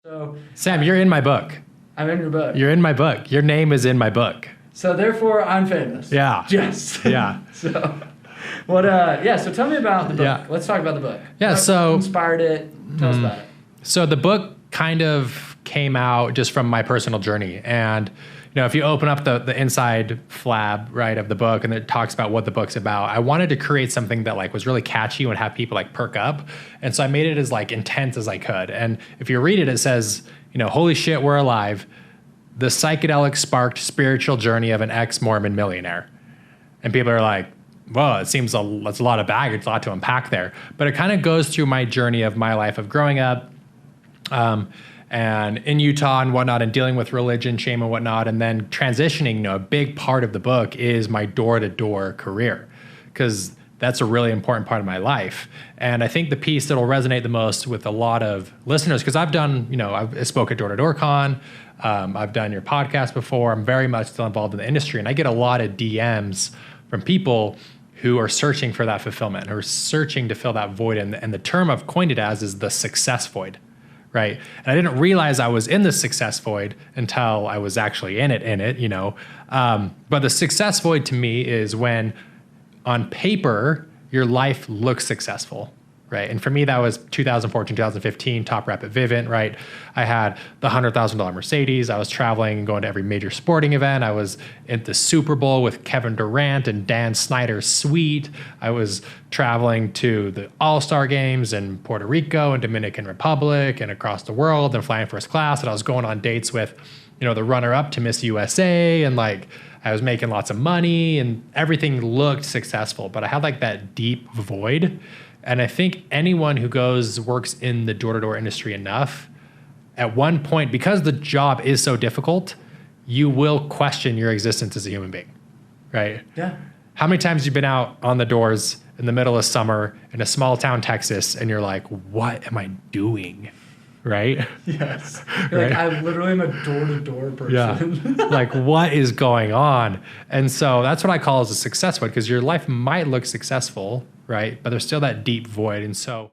So Sam, you're in my book. I'm in your book. You're in my book. Your name is in my book. So therefore, I'm famous. Yeah. Yes. Yeah. So what? Yeah. So tell me about the book. Yeah. Let's talk about the book. Yeah. What So inspired it? Tell us about it. So the book kind of came out just from my personal journey. And, you know, if you open up the inside flab, right, of the book, and it talks about what the book's about, I wanted to create something that like was really catchy and have people like perk up. And so I made it as like intense as I could. And if you read it, it says, you know, holy shit, we're alive. The psychedelic sparked spiritual journey of an ex-Mormon millionaire. And people are like, well, it seems that's a lot of baggage, a lot to unpack there. But it kind of goes through my journey of my life of growing up, and in Utah and whatnot, and dealing with religion, shame and whatnot, and then transitioning. You know, a big part of the book is my door-to-door career, because that's a really important part of my life. And I think the piece that'll resonate the most with a lot of listeners, because I've done, you know, I've spoke at Door-to-Door Con, I've done your podcast before, I'm very much still involved in the industry, and I get a lot of DMs from people who are searching for that fulfillment, who are searching to fill that void. And the term I've coined it as is the success void. Right. And I didn't realize I was in the success void until I was actually in it, you know. But the success void to me is when on paper, your life looks successful. Right. And for me, that was 2014, 2015, top rep at Vivint. Right. I had the $100,000 Mercedes. I was traveling and going to every major sporting event. I was at the Super Bowl with Kevin Durant and Dan Snyder's suite. I was traveling to the All-Star games in Puerto Rico and Dominican Republic and across the world and flying first class. And I was going on dates with, you know, the runner-up to Miss USA, and like I was making lots of money and everything looked successful. But I had like that deep void. And I think anyone who works in the door-to-door industry enough, at one point, because the job is so difficult, you will question your existence as a human being, right? Yeah. How many times you've been out on the doors in the middle of summer in a small town, Texas, and you're like, what am I doing? Right? Yes. Right? Like, I literally am a door-to-door person. Yeah. Like, what is going on? And so that's what I call as a success void, because your life might look successful, right? But there's still that deep void. And so